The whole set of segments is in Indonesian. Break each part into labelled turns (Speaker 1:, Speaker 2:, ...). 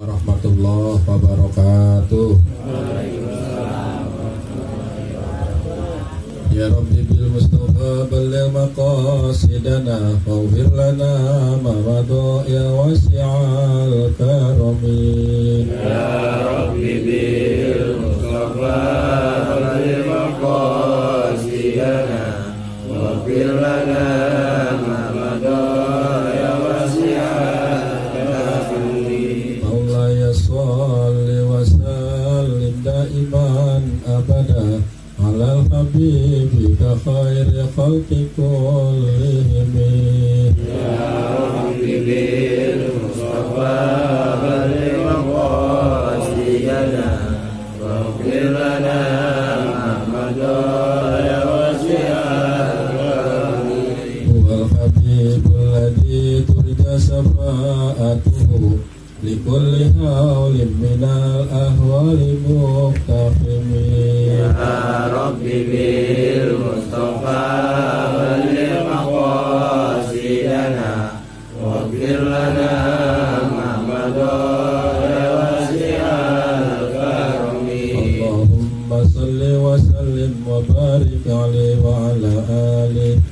Speaker 1: Warahmatullahi wabarakatuh. Ya Rabbi bil Mustafa balligh maqasidana waghfir lana ma madha ya wasi'al karami.
Speaker 2: Ya Rabbi bil Mustafa balligh maqasidana waghfir lana ma madha ya wasi'al karami.
Speaker 1: Maulaya shalli wa sallim daiman abada alal habibika khairi khalqi kullihim.
Speaker 2: Ya Rabbi bil Mustafa balligh maqasidana waghfir lana ma madha ya wasi'al karami.
Speaker 1: Huwal habibul ladzi turja syafa'atuhu likulli hawlin minal ahwali muqtafimi.
Speaker 2: Ya Rabbi bil Mustafa balligh maqasidana waghfir lana ma madha ya wasi'al karami.
Speaker 1: Allahumma salli wa sallim wa barik alaihi wa ala alihi.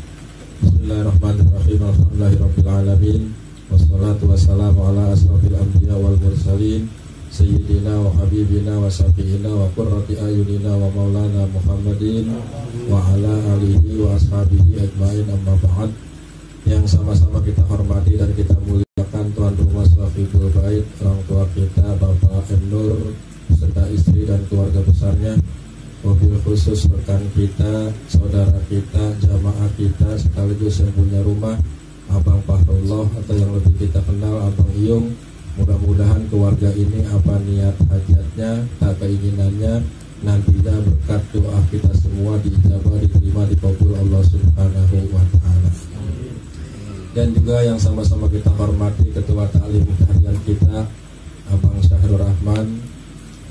Speaker 1: Bismillahirrahmanirrahim. Alhamdulillahirabbil alamin. Wassalatu wassalamu ala asrafil anbiya wal mursalin sayyidina wa habibina wa syafi'ina wa qurrati ayunina wa maulana Muhammadin wa ala alihi wa ashabihi ajmain, amma ba'd. Yang sama-sama kita hormati dan kita muliakan tuan rumah Shafibul Bait, orang tua kita Bapak M. Nur serta istri dan keluarga besarnya, mobil khusus rekan kita, saudara kita, jamaah kita, sekaligus yang punya rumah, Abang Fahrullah atau yang lebih kita kenal Abang Iyung. Mudah-mudahan keluarga ini apa niat hajatnya, tak keinginannya, nantinya berkat doa kita semua diijabah, diterima, dikabul Allah Subhanahu wa ta'ala. Dan juga yang sama-sama kita hormati Ketua Ta'lim harian kita Abang Syahrul Rahman,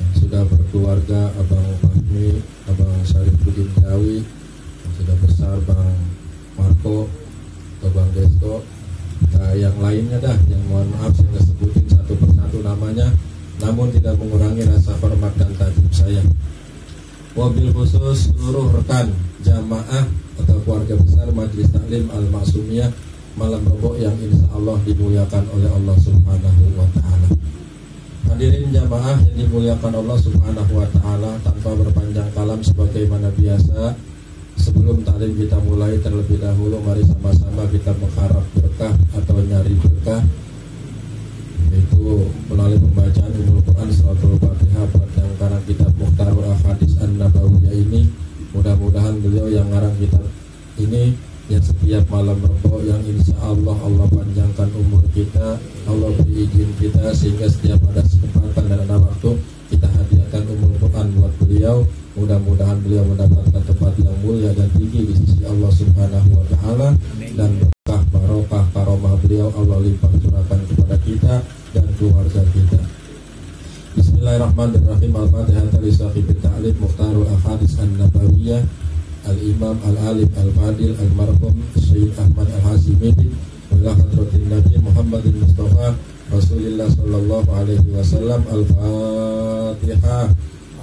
Speaker 1: yang sudah berkeluarga, Abang Fahmi, Abang Syarifuddin Jawi, yang sudah besar Bang Marco, Bang Desto, yang lainnya dah, yang mohon maaf saya nggak sebutin satu persatu namanya, namun tidak mengurangi rasa hormat dan takjub saya. Wabil khusus seluruh rekan jamaah atau keluarga besar Majelis Taklim Al-Maksumiyah malam Rebo yang insya Allah dimuliakan oleh Allah Subhanahu wa ta'ala. Hadirin jamaah yang dimuliakan Allah Subhanahu wa ta'ala, tanpa berpanjang kalam sebagaimana biasa, sebelum taklim kita mulai terlebih dahulu, mari sama-sama kita mengharap berkah atau nyari berkah, yaitu melalui pembacaan Ummul Quran Suratul Fatihah pada karang kitab Mukhtarul Ahadits An-Nabawiyah ini. Mudah-mudahan beliau yang ngarang kitab ini, yang setiap malam Rebo yang insya Allah Allah panjangkan umur kita, Allah beri izin kita sehingga setiap ada kesempatan dan ada waktu kita hadiahkan Ummul Quran buat beliau. Mudah-mudahan beliau mendapatkan tempat yang mulia dan tinggi di sisi Allah Subhanahu wa ta'ala, dan berkah, barokah, karomah beliau Allah limpah curahkan kepada kita dan keluarga kita. Bismillahirrahmanirrahim. Al-Fatihah li Shafibit Ta'lim Mukhtarul Ahadits An-Nabawiyah Al-Imam Al-Alim Al-Fadil Al-Marhum Syekh Ahmad Al-Hashimi wa hadratin Nabi Muhammadin Mustafa Rasulillah sallallahu alaihi wasallam. Al-Fatihah.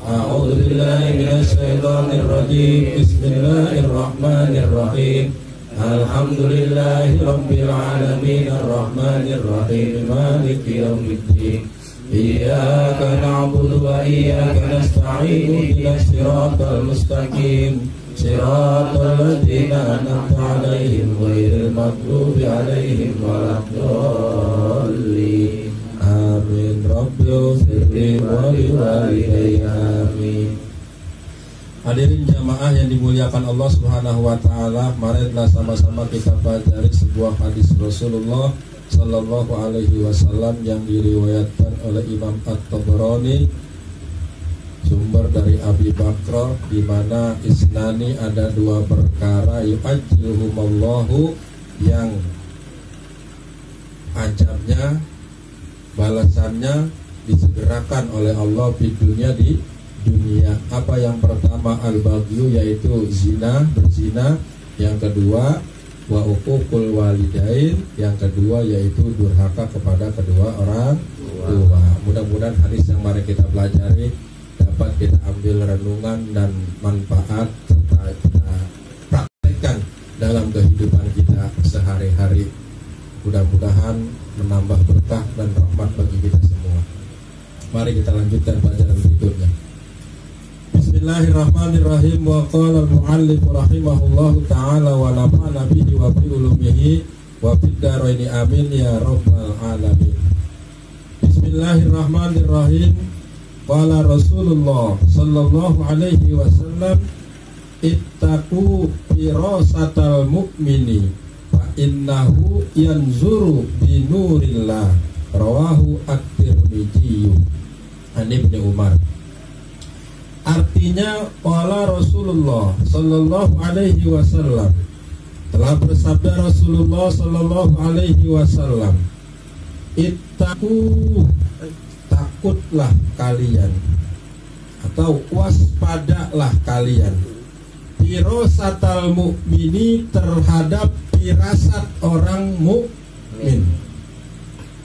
Speaker 1: A'udzu billahi minasy syaithanir rajim. Bismillahirrahmanirrahim. Alhamdulillahi rabbil alamin arrahmanir rahim maliki yaumiddin. Iyyaka na'budu wa iyyaka nasta'in ihdinas siratal mustaqim siratal ladzina an'amta 'alaihim ghairil maghdubi 'alaihim waladdallin. Amin. Rabbil firli wa liwalidayya. Amin. Hadirin jamaah yang dimuliakan Allah Subhanahu wa ta'ala, marilah sama-sama kita pelajari sebuah hadis Rasulullah sallallahu alaihi wasallam yang diriwayatkan oleh Imam At-Tabarani, sumber dari Abi Bakr, di mana isnani ada dua perkara yu'ajjiluhumallahu, yang ajabnya, balasannya disegerakan oleh Allah di dunia. Apa yang pertama? Al-baghyu, yaitu zina, berzina. Yang kedua wa uququl walidain, yang kedua yaitu durhaka kepada kedua orang tua. mudah-mudahan hadis yang mari kita pelajari dapat kita ambil renungan dan manfaat serta kita praktekkan dalam kehidupan kita sehari-hari. Mudah-mudahan menambah berkah dan rahmat bagi kita semua. Mari kita lanjutkan pelajaran berikutnya. Bismillahirrahmanirrahim. Wa qala al-muallif rahimahullahu ta'ala wa nafa'ana bihi wa bi ulumihi wa fid dharaini amin ya rabbal alamin. Bismillahirrahmanirrahim. Qala Rasulullah sallallahu alaihi wasallam, ittaqu firasatal mu'mini fa innahu yanzuru bi nurillah. Rawahu at-Tirmidzi an Ibnu Umar. Artinya, qala Rasulullah sallallahu alaihi wasallam, telah bersabda Rasulullah sallallahu alaihi wasallam, ittaqu, takutlah kalian atau waspadalah kalian, firasatal mukmini, terhadap firasat orang mukmin.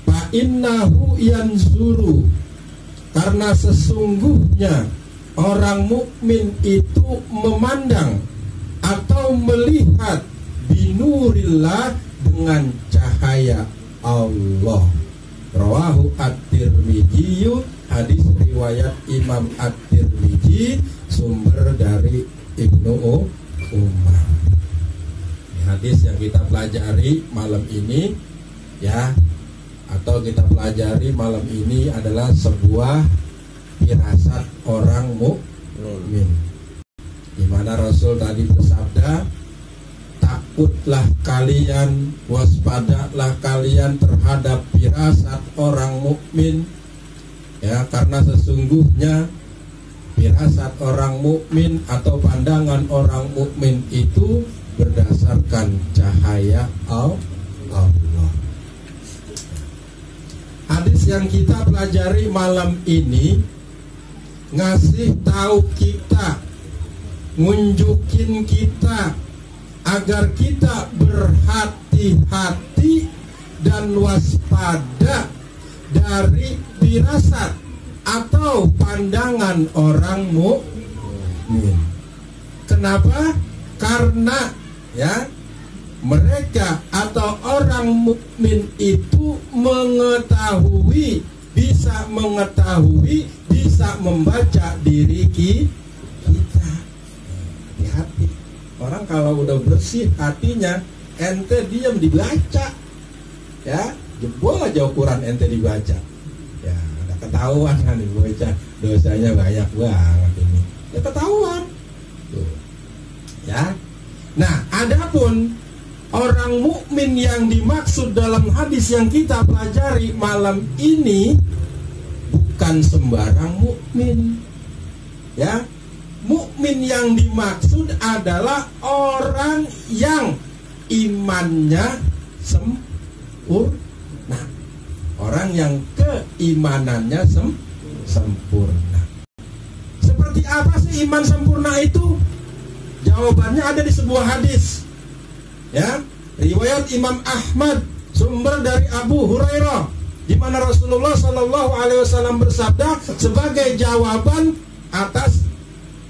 Speaker 1: Fa innahu yanzuru, karena sesungguhnya orang mukmin itu memandang atau melihat binurillah, dengan cahaya Allah. Rawahu at-Tirmidzi, hadis riwayat Imam at-Tirmidzi, sumber dari Ibnu Umar. Hadis yang kita pelajari malam ini ya, atau kita pelajari malam ini adalah sebuah firasat orang mukmin, di mana Rasul tadi bersabda, takutlah kalian, waspadalah kalian terhadap firasat orang mukmin, ya, karena sesungguhnya firasat orang mukmin atau pandangan orang mukmin itu berdasarkan cahaya Allah. Hadis yang kita pelajari malam ini ngasih tahu kita, ngunjukin kita agar kita berhati-hati dan waspada dari firasat atau pandangan orang mukmin. Kenapa? Karena ya, mereka atau orang mukmin itu mengetahui, bisa membaca diri kita. Hati-hati. Orang kalau udah bersih hatinya, ente diam dibaca, ya, jebol aja ukuran ente dibaca, ya, ada ketahuan kan dibaca, dosanya banyak banget ini, ya ketahuan, tuh, ya. Nah, adapun orang mukmin yang dimaksud dalam hadis yang kita pelajari malam ini bukan sembarang mukmin, ya. Mukmin yang dimaksud adalah orang yang imannya sempurna, orang yang keimanannya sempurna. Seperti apa sih iman sempurna itu? Jawabannya ada di sebuah hadis, ya, riwayat Imam Ahmad, sumber dari Abu Hurairah, di mana Rasulullah Shallallahu Alaihi Wasallam bersabda sebagai jawaban atas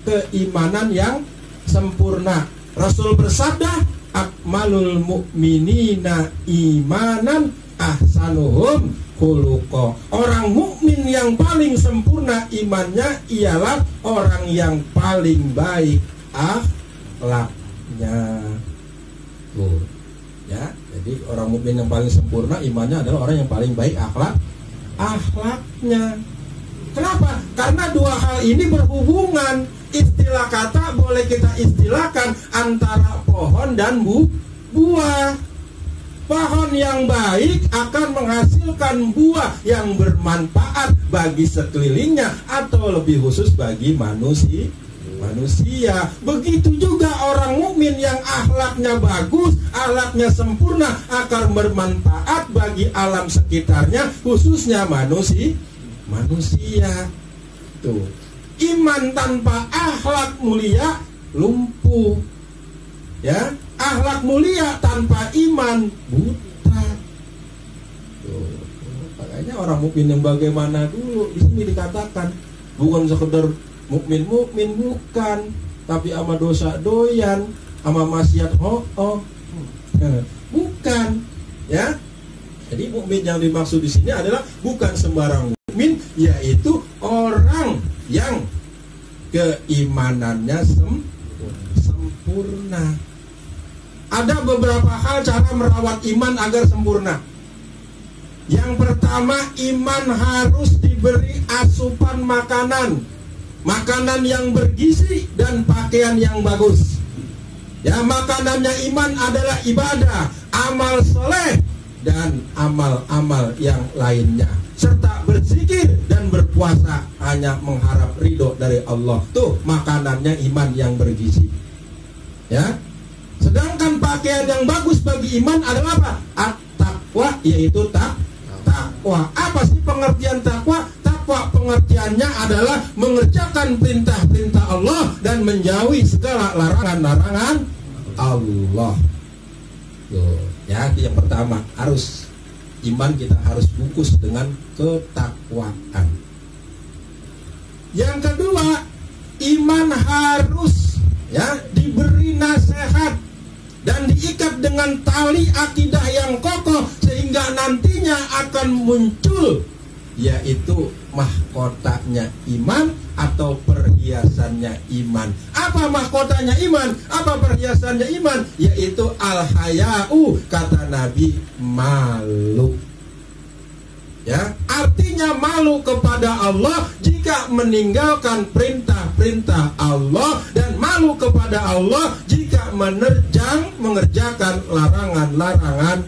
Speaker 1: keimanan yang sempurna. Rasul bersabda, akmalul mu'minina imanan ahsanuhum khuluqa. Orang mukmin yang paling sempurna imannya ialah orang yang paling baik akhlaknya. Tuh, ya. Jadi orang mukmin yang paling sempurna imannya adalah orang yang paling baik akhlaknya. Kenapa? Karena dua hal ini berhubungan. Istilah kata boleh kita istilahkan antara pohon dan buah. Pohon yang baik akan menghasilkan buah yang bermanfaat bagi sekelilingnya atau lebih khusus bagi manusia. Begitu juga orang mukmin yang akhlaknya bagus, akhlaknya sempurna akan bermanfaat bagi alam sekitarnya, khususnya manusia. Tuh, iman tanpa akhlak mulia lumpuh, ya. Akhlak mulia tanpa iman buta. Tuh, makanya Makanya orang mukmin yang bagaimana dulu di sini dikatakan bukan sekedar mukmin bukan, tapi ama dosa doyan, ama maksiat bukan, ya. Jadi mukmin yang dimaksud di sini adalah bukan sembarang mukmin, yaitu orang yang keimanannya sempurna. Ada beberapa hal cara merawat iman agar sempurna. Yang pertama, iman harus diberi asupan makanan yang bergizi dan pakaian yang bagus. Ya, makanannya iman adalah ibadah, amal soleh, dan amal-amal yang lainnya, serta berzikir dan berpuasa hanya mengharap ridho dari Allah. Tuh makanannya iman yang bergizi, ya. Sedangkan pakaian yang bagus bagi iman adalah apa? At-taqwa, yaitu takwa. Apa sih pengertian takwa? Takwa pengertiannya adalah mengerjakan perintah-perintah Allah dan menjauhi segala larangan-larangan Allah. Tuh, ya, itu yang pertama, harus iman kita harus bungkus dengan ketakwaan. Yang kedua, iman harus, ya, diberi nasihat dan diikat dengan tali akidah yang kokoh sehingga nantinya akan muncul, yaitu mahkotanya iman atau perhiasannya iman. Apa mahkotanya iman? Apa perhiasannya iman? Yaitu al-haya'u, kata Nabi, malu. Ya, artinya malu kepada Allah jika meninggalkan perintah-perintah Allah, dan malu kepada Allah jika mengerjakan larangan-larangan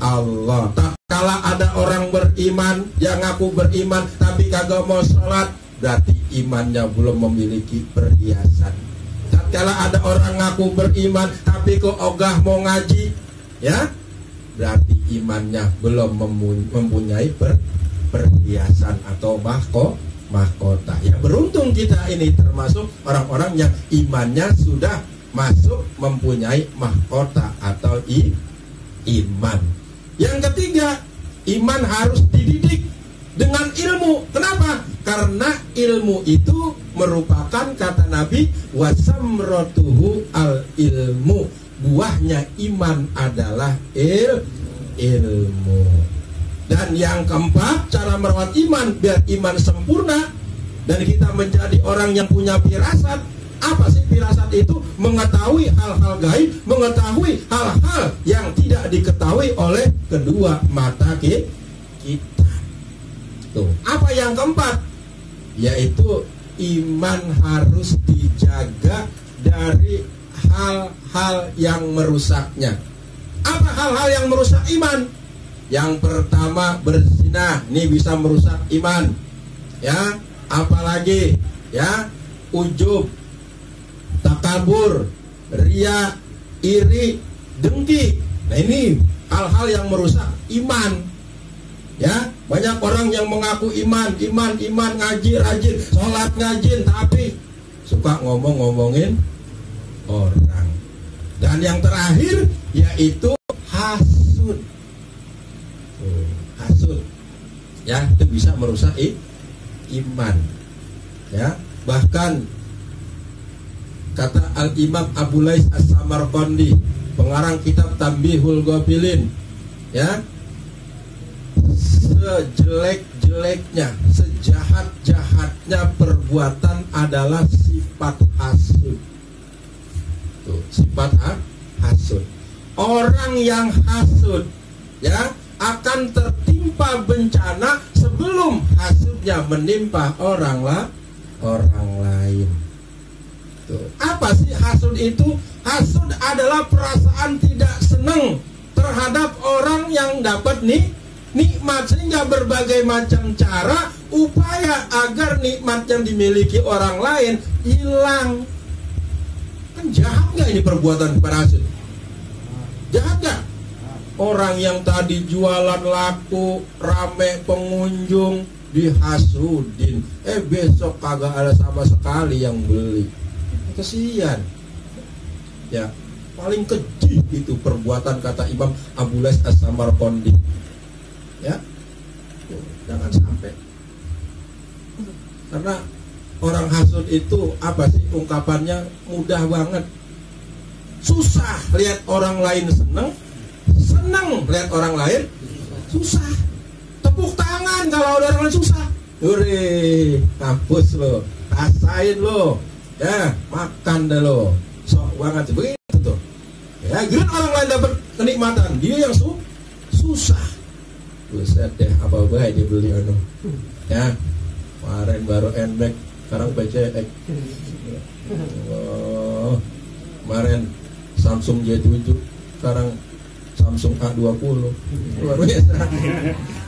Speaker 1: Allah. Tak kala ada orang beriman, dia ngaku beriman tapi kagak mau sholat, berarti imannya belum memiliki perhiasan. Tak kala ada orang ngaku beriman tapi kok ogah mau ngaji, ya, berarti imannya belum mempunyai perhiasan atau mahkota. Ya, beruntung kita ini termasuk orang-orang yang imannya sudah masuk mempunyai mahkota atau iman. Yang ketiga, iman harus dididik dengan ilmu. Kenapa? Karena ilmu itu merupakan, kata Nabi, wasamrotuhu al ilmu. Buahnya iman adalah ilmu. Dan yang keempat, cara merawat iman biar iman sempurna dan kita menjadi orang yang punya firasat. Apa sih firasat itu? Mengetahui hal-hal gaib, mengetahui hal-hal yang tidak diketahui oleh kedua mata kita. Tuh. Apa yang keempat? Yaitu iman harus dijaga dari hal-hal yang merusaknya. Apa hal-hal yang merusak iman? Yang pertama, berzina, ini bisa merusak iman. Ya, apalagi, ya, ujub, takabur, riya, iri, dengki. Nah, ini hal-hal yang merusak iman. Ya, banyak orang yang mengaku iman, ngaji rajin, sholat ngajin, tapi suka ngomongin orang. Dan yang terakhir yaitu hasud. Hasud, ya, itu bisa merusak iman. Ya, bahkan kata Al-Imam Abu Lais As-Samarqandi, pengarang kitab Tambihul Ghafilin, ya, sejelek-jeleknya, sejahat-jahatnya perbuatan adalah sifat hasud. Tuh, sifat hasud. Orang yang hasud, ya, akan tertimpa bencana sebelum hasudnya menimpa orang lain. Tuh. Apa sih hasud itu? Hasud adalah perasaan tidak senang terhadap orang yang dapat nikmat, sehingga berbagai macam cara upaya agar nikmat yang dimiliki orang lain hilang. Kan jahat nggak ini perbuatan berhasud? Jahat nggak? Orang yang tadi jualan laku, rame pengunjung, dihasudin, besok kagak ada sama sekali yang beli. Kesian. Ya, paling keji itu perbuatan, kata Imam Abu Lais As-Samarqandi. Ya. Jangan sampai. Karena orang hasud itu apa sih ungkapannya? Mudah banget. Susah lihat orang lain seneng, seneng lihat orang lain susah. Tepuk tangan kalau ada orang lain susah. Hore, kampus lo, rasain lo, ya makan dah lo, sok banget begitu tuh. Ya, giliran orang lain dapat kenikmatan, dia yang susah. Buset deh, apa baik dia beli anu. Ya, kemarin baru NMAX, sekarang PCX. Oh, kemarin Samsung J7, sekarang Samsung A20. Luar biasa.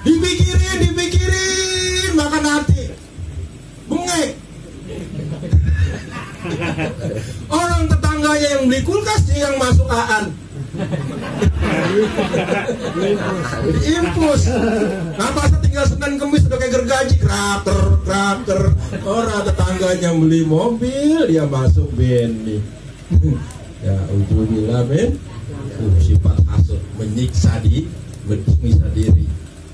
Speaker 1: Dipikirin, makan hati. Bengek. Orang tetangganya yang beli kulkas, dia yang masuk aan. Impus. Nah, masa tinggal Senin Kemis udah kayak gergaji, kraker. Orang tetangganya beli mobil, dia masuk BNI. Ya, ujubillah min. Sifat hasud menyiksa diri.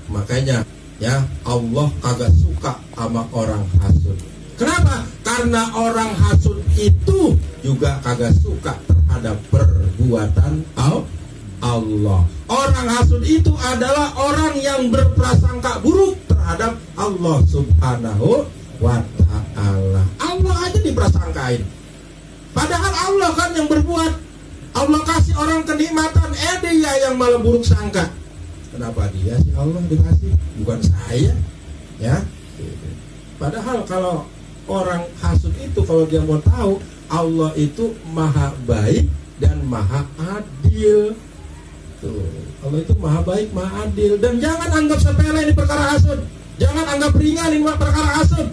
Speaker 1: Makanya ya Allah kagak suka sama orang hasud. Kenapa? Karena orang hasud itu juga kagak suka terhadap perbuatan Allah. Orang hasud itu adalah orang yang berprasangka buruk terhadap Allah Subhanahu wa ta'ala. Allah aja diprasangkain. Padahal Allah kan yang berbuat. Allah kasih orang kenikmatan, dia yang malah buruk sangka. Kenapa dia sih Allah dikasih, bukan saya? Ya. Padahal kalau orang hasud itu, kalau dia mau tahu, Allah itu maha baik dan maha adil. Tuh, Allah itu maha baik, maha adil. Dan jangan anggap sepele ini perkara hasud. Jangan anggap ringan ini perkara hasud.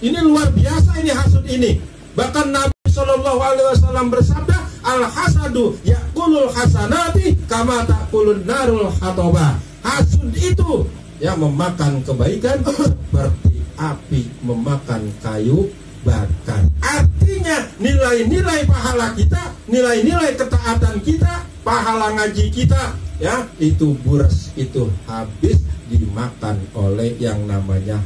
Speaker 1: Ini luar biasa ini hasud ini. Bahkan Nabi Shallallahu Alaihi Wasallam bersabda, al hasadu yakulul hasanati kama takulun narul hatoba. Hasud itu yang memakan kebaikan seperti api memakan kayu bakar. Artinya nilai-nilai pahala kita, nilai-nilai ketaatan kita, pahala ngaji kita, ya itu buras, itu habis dimakan oleh yang namanya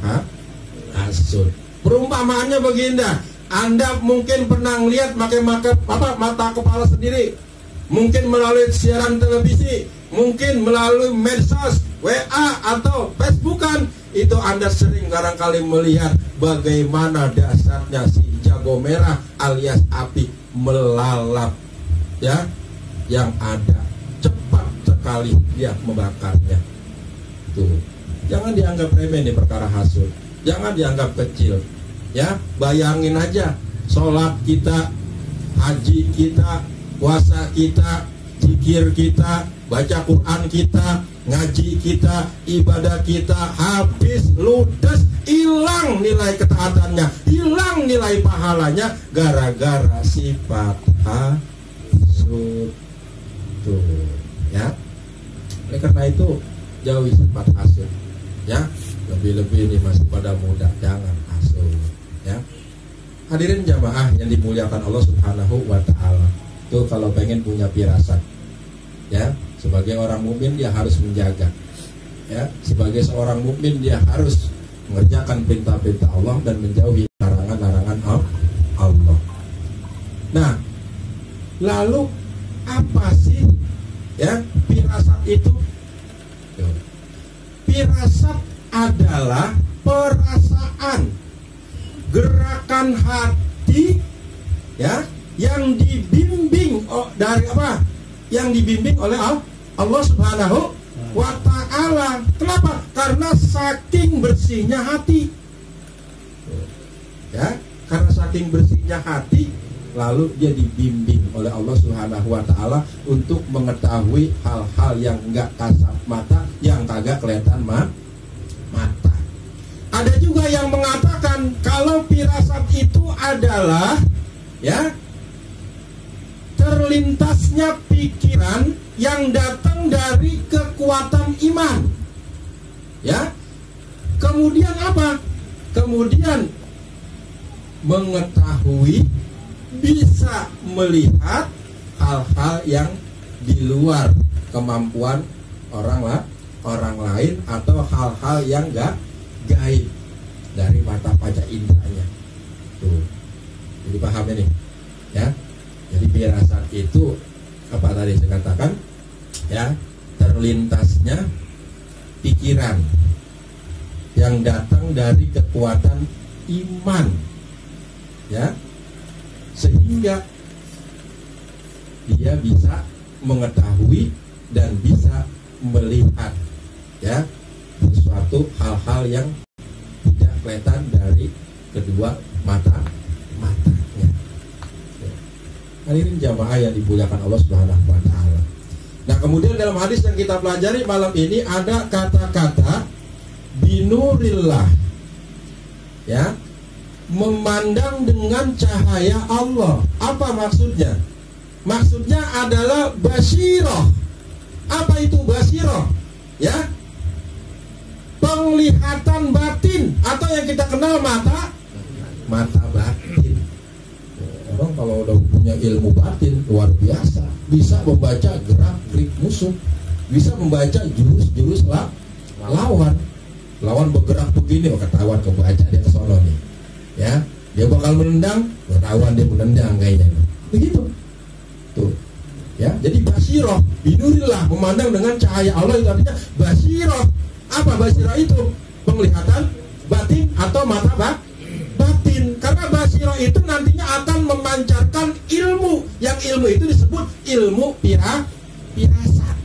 Speaker 1: hasud. Perumpamaannya begini. Anda mungkin pernah lihat pakai mata kepala sendiri, mungkin melalui siaran televisi, mungkin melalui medsos, WA atau Facebookan, itu Anda sering barangkali melihat bagaimana dasarnya si jago merah alias api melalap, ya, yang ada cepat sekali dia membakarnya. Tuh, jangan dianggap remeh nih perkara hasud, jangan dianggap kecil. Ya, bayangin aja, sholat kita, haji kita, puasa kita, zikir kita, baca Quran kita, ngaji kita, ibadah kita, habis, ludes, hilang nilai ketaatannya, hilang nilai pahalanya, gara-gara sifat hasud. Tuh, ya. Oleh karena itu, jauhi sifat hasud. Ya, lebih-lebih ini masih pada muda, jangan hasud. Ya, hadirin jamaah yang dimuliakan Allah Subhanahu wa ta'ala. Tuh kalau pengen punya firasat, ya, sebagai orang mukmin dia harus menjaga. Ya, sebagai seorang mukmin dia harus mengerjakan perintah-perintah Allah dan menjauhi larangan-larangan Allah. Nah, lalu apa sih ya firasat itu? Firasat adalah perasaan, gerakan hati, ya, yang dibimbing dari apa? Yang dibimbing oleh Allah Subhanahu wa ta'ala. Kenapa? Karena saking bersihnya hati. Ya, karena saking bersihnya hati, lalu dia dibimbing oleh Allah Subhanahu wa ta'ala untuk mengetahui hal-hal yang enggak kasat mata, yang kagak kelihatan mata. Ada juga yang mengatakan kalau firasat itu adalah ya terlintasnya pikiran yang datang dari kekuatan iman. Ya. Kemudian apa? Kemudian mengetahui, bisa melihat hal-hal yang di luar kemampuan orang lain atau hal-hal yang gaib dari mata panca inderanya. Tuh. Jadi paham ini, ya. Jadi firasat itu apa tadi saya katakan, ya, terlintasnya pikiran yang datang dari kekuatan iman, ya, sehingga dia bisa mengetahui dan bisa melihat, ya, sesuatu hal-hal yang tidak kelihatan dari kedua matanya. Hadirin jamaah yang dimuliakan Allah Subhanahu wa taala. Nah, kemudian dalam hadis yang kita pelajari malam ini ada kata-kata binurillah, ya, memandang dengan cahaya Allah. Apa maksudnya? Maksudnya adalah basirah. Apa itu basirah? Ya, penglihatan batin atau yang kita kenal mata batin. Orang kalau udah punya ilmu batin luar biasa, bisa membaca gerak-gerik musuh, bisa membaca jurus-jurus lawan bergerak begini, ketahuan kebaca dia kesono nih, ya, dia bakal menendang, ketahuan dia menendang kayaknya, begitu. Tuh, ya, jadi basirah, binurillah, memandang dengan cahaya Allah, itu artinya basirah. Apa basirah itu? Penglihatan batin atau mata batin. Karena basirah itu nantinya akan memancarkan ilmu, yang ilmu itu disebut ilmu firasat.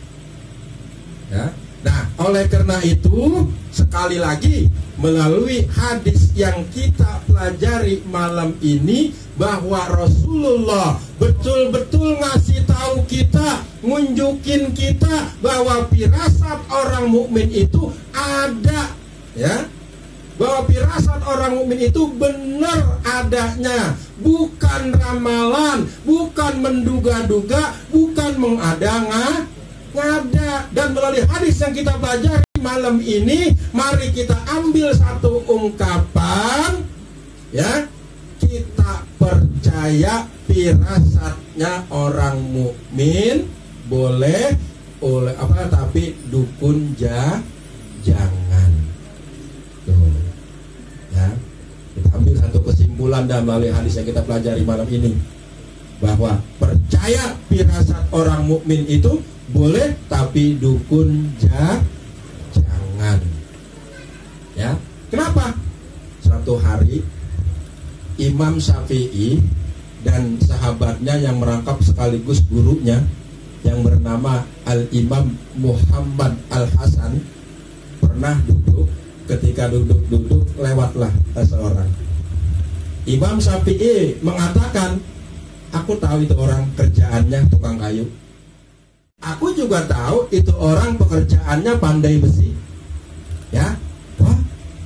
Speaker 1: Ya. Nah, oleh karena itu sekali lagi melalui hadis yang kita pelajari malam ini bahwa Rasulullah betul-betul ngasih tahu kita, nunjukin kita bahwa firasat orang mukmin itu ada, ya. Bahwa firasat orang mukmin itu benar adanya, bukan ramalan, bukan menduga-duga, bukan mengada-ngada. Dan melalui hadis yang kita pelajari malam ini, mari kita ambil satu ungkapan, ya, kita percaya firasatnya orang mukmin boleh oleh apa, tapi dukun jangan. Tuh, ya, kita ambil satu kesimpulan dan melalui hadis yang kita pelajari malam ini, bahwa percaya firasat orang mukmin itu boleh, tapi dukun jangan. Ya, kenapa? Suatu hari Imam Syafi'i dan sahabatnya yang merangkap sekaligus gurunya yang bernama Al-Imam Muhammad Al-Hasan pernah duduk. Ketika duduk-duduk lewatlah seseorang. Imam Syafi'i mengatakan, aku tahu itu orang kerjaannya tukang kayu. Aku juga tahu itu orang pekerjaannya pandai besi. Ya, wah,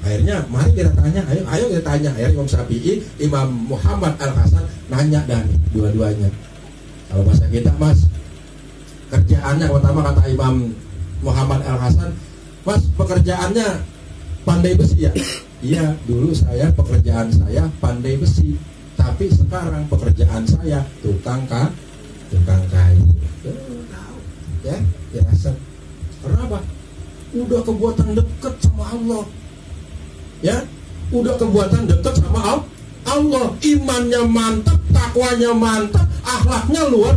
Speaker 1: akhirnya mari kita tanya, ayo kita tanya. Akhirnya Imam Syafi'i, Imam Muhammad Al-Hasan nanya dan dua-duanya. Kalau bahasa kita, Mas, kerjaannya pertama kata Imam Muhammad Al-Hasan, Mas, pekerjaannya pandai besi ya? Iya, dulu pekerjaan saya pandai besi, tapi sekarang pekerjaan saya tukang kayu. Ya, dirasa. Kenapa? Udah kebuatan dekat sama Allah. Ya, udah kebuatan dekat sama Allah. Imannya mantap, takwanya mantap, akhlaknya luar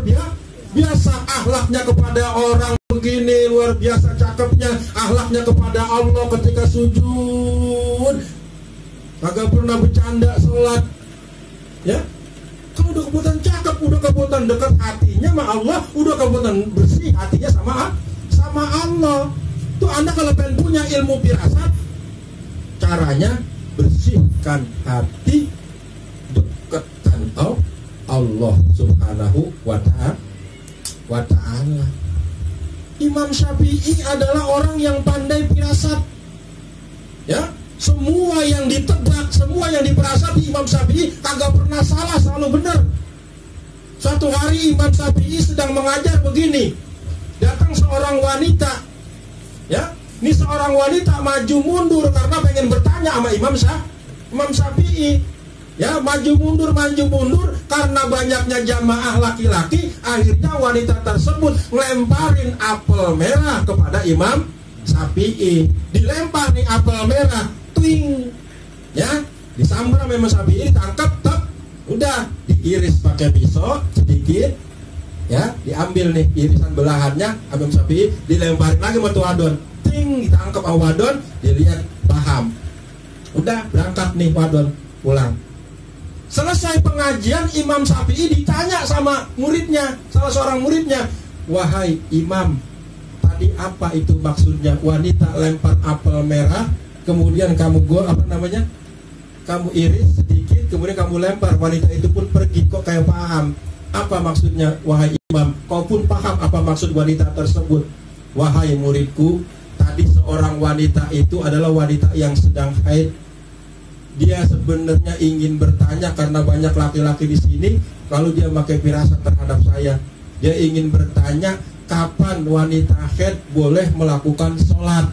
Speaker 1: biasa. Akhlaknya kepada orang begini luar biasa cakepnya. Akhlaknya kepada Allah ketika sujud, kagak pernah bercanda sholat. Ya, kalau udah kebuatan cakep, udah kebuatan dekat hatinya sama Allah, udah kebuatan bersih hatinya sama Allah. Tuh Anda kalau pengen punya ilmu firasat, caranya bersihkan hati, dekatkan Allah Subhanahu wa ta'ala. Imam Syafi'i adalah orang yang pandai firasat. Ya, semua yang ditebak, semua yang diperasati Imam Syafi'i kagak pernah salah, selalu benar. Suatu hari Imam Syafi'i sedang mengajar begini, datang seorang wanita. Ya, ini seorang wanita maju mundur karena pengen bertanya sama Imam Syafi'i. Ya, maju mundur karena banyaknya jamaah laki-laki. Akhirnya wanita tersebut ngelemparin apel merah kepada Imam Syafi'i. Dilempar nih apel merah. Tuh Ping. Ya, disambar sama Imam Syafi'i, ditangkap, udah diiris pakai pisau sedikit, ya, diambil nih irisan belahannya Imam Syafi'i, dilemparin lagi sama tuh wadon, ting, ditangkap sama wadon, dilihat paham, udah berangkat nih wadon pulang. Selesai pengajian, Imam Syafi'i ditanya sama muridnya, salah seorang muridnya, wahai Imam, tadi apa itu maksudnya wanita lempar apel merah, kemudian kamu kamu iris sedikit, kemudian kamu lempar, wanita itu pun pergi, kok kayak paham? Apa maksudnya wahai Imam? Kau pun paham apa maksud wanita tersebut? Wahai muridku, tadi seorang wanita itu adalah wanita yang sedang haid. Dia sebenarnya ingin bertanya karena banyak laki-laki di sini, lalu dia pakai firasat terhadap saya. Dia ingin bertanya kapan wanita haid boleh melakukan sholat.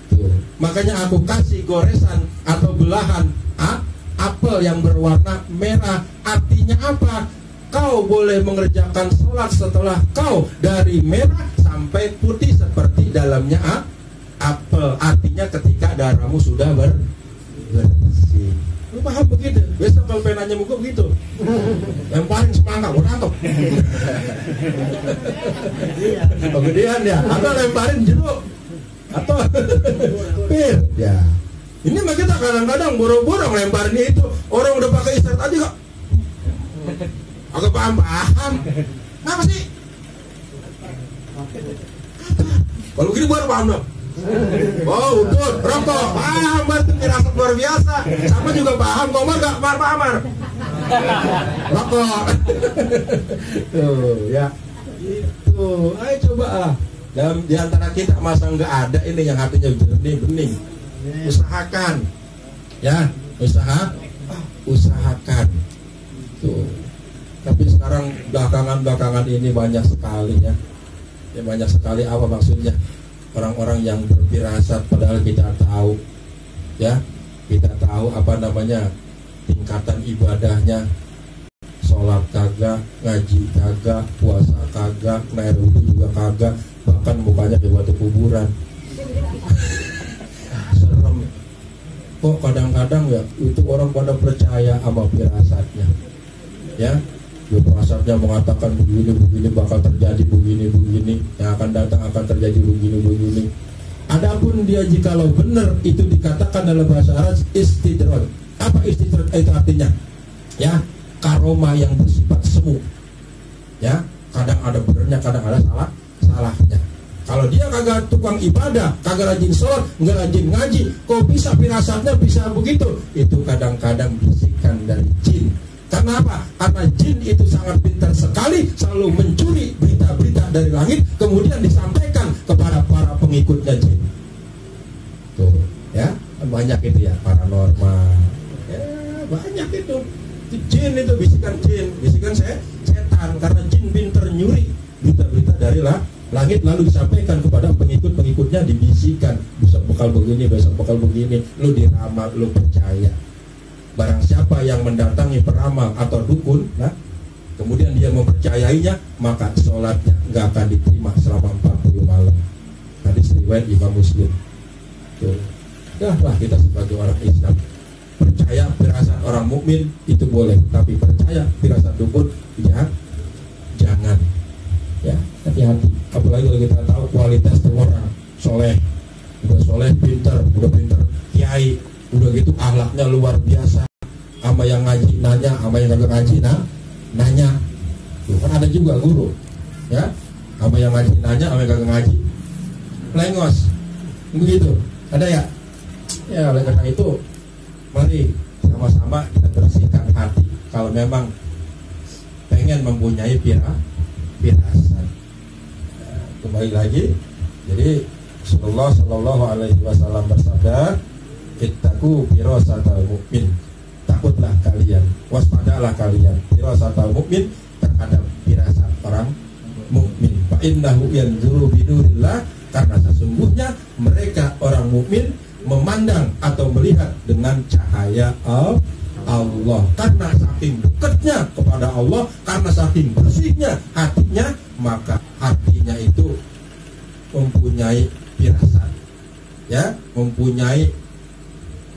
Speaker 1: Tuh. Makanya aku kasih goresan atau belahan apel yang berwarna merah. Artinya apa? Kau boleh mengerjakan sholat setelah kau dari merah sampai putih seperti dalamnya apel. Artinya ketika darahmu sudah bersih. Lu paham begitu? Biasa kalau penanya muka begitu. Lemparin semangka, gue tangkap. Kemudian ya, atau lemparin jeruk, atau pil. Ya. Ini mah kita kadang-kadang boro-boro lemparin itu. Orang udah pakai istirahat aja kok. Agak paham. Kenapa sih? Kalau begini baru paham dong. Oh, betul, rokok, paham berarti firasat luar biasa. Sama juga paham, Komar gak? Paham. Rokok. Tuh, ya. Itu, ayo coba lah. Dan di antara kita masa nggak ada ini yang hatinya jernih, bening. Usahakan, ya, usahakan. Tuh. Tapi sekarang belakangan ini banyak sekali ya. Ya banyak sekali apa maksudnya? Orang-orang yang berfirasat padahal kita tahu, ya, kita tahu apa namanya tingkatan ibadahnya, sholat kagak, ngaji kagak, puasa kagak, naik wudhu juga kagak, bahkan mukanya kayak batu kuburan. Serem. Kok kadang-kadang ya itu orang pada percaya sama firasatnya, ya. Firasatnya mengatakan begini bakal terjadi begini, yang akan datang akan terjadi begini. Adapun dia jikalau benar itu dikatakan dalam bahasa Arab istidroj. Apa istidroj itu artinya? Ya, karoma yang bersifat semu. Ya, kadang ada benernya, kadang ada salahnya. Kalau dia kagak tukang ibadah, kagak rajin sholat, nggak rajin ngaji, kok bisa firasatnya bisa begitu? Itu kadang-kadang bisikan dari jin. Karena apa? Karena jin itu sangat pintar sekali, selalu mencuri berita-berita dari langit, kemudian disampaikan kepada para pengikutnya jin. Tuh, ya, banyak itu ya, paranormal. Ya, banyak itu. Jin itu bisikan setan. Karena jin pintar nyuri berita-berita dari langit, lalu disampaikan kepada pengikut-pengikutnya, dibisikkan. Besok bakal begini, besok bakal begini. Lu diramal, lu percaya. Barang siapa yang mendatangi peramal atau dukun, nah, kemudian dia mempercayainya, maka sholatnya nggak akan diterima selama 40 malam. Hadis riwayat Imam Muslim. Tuh, lah kita sebagai orang Islam percaya firasat orang mukmin itu boleh, tapi percaya firasat dukun ya jangan. Ya, hati-hati. Apalagi kalau kita tahu kualitas orang soleh, udah soleh, pintar, kiai. Udah gitu akhlaknya luar biasa. Sama yang ngaji nanya, sama yang kagak ngaji nanya. Tuh, kan ada juga guru, ya. Sama yang ngaji nanya, sama yang kagak ngaji lengos. Begitu. Ada ya? Ya, oleh karena itu mari sama-sama kita bersihkan hati. Kalau memang pengen mempunyai firasat. Kembali lagi. Jadi Rasulullah Shallallahu Alaihi Wasallam bersabda, ittaqu firasatal mukmin. Takutlah kalian, waspadalah kalian firasatal mukmin terhadap firasat orang mukmin. Fa innahu yanzuru binurillah, karena sesungguhnya mereka orang mukmin memandang atau melihat dengan cahaya Allah. Karena saking dekatnya kepada Allah, karena saking bersihnya hatinya, maka hatinya itu mempunyai firasat, ya, mempunyai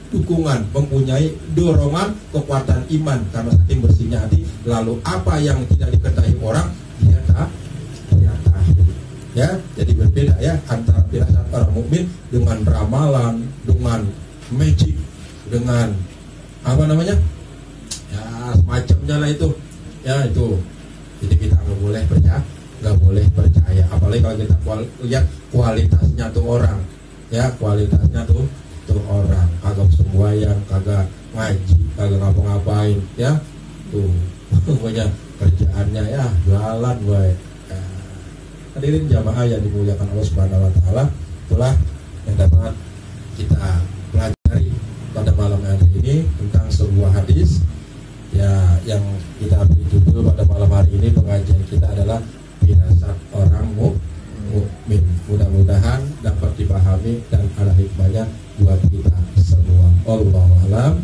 Speaker 1: dukungan, mempunyai dorongan, kekuatan iman karena saking bersihnya hati. Lalu apa yang tidak diketahui orang dia tahu. Ya, jadi berbeda ya antara firasat orang mukmin dengan ramalan, dengan magic, dengan apa namanya? Ya, semacamnya lah itu. Ya, itu. Jadi kita nggak boleh percaya. Apalagi kalau kita lihat kualitasnya tuh orang. Ya, kualitasnya tuh orang kagak sembahyang, kagak ngaji, kagak ngapa-ngapain, ya. Tuh, pokoknya kerjaannya ya jualan baik. Hadirin jamaah yang dimuliakan Allah Subhanahu wa taala, itulah yang dapat kita pelajari pada malam hari ini tentang sebuah hadis ya yang kita beri judul pada malam hari ini. Pengajian kita adalah firasat orang mukmin. Mudah-mudahan dapat dipahami dan ada hikmahnya buat kita semua. Wallahu a'lam.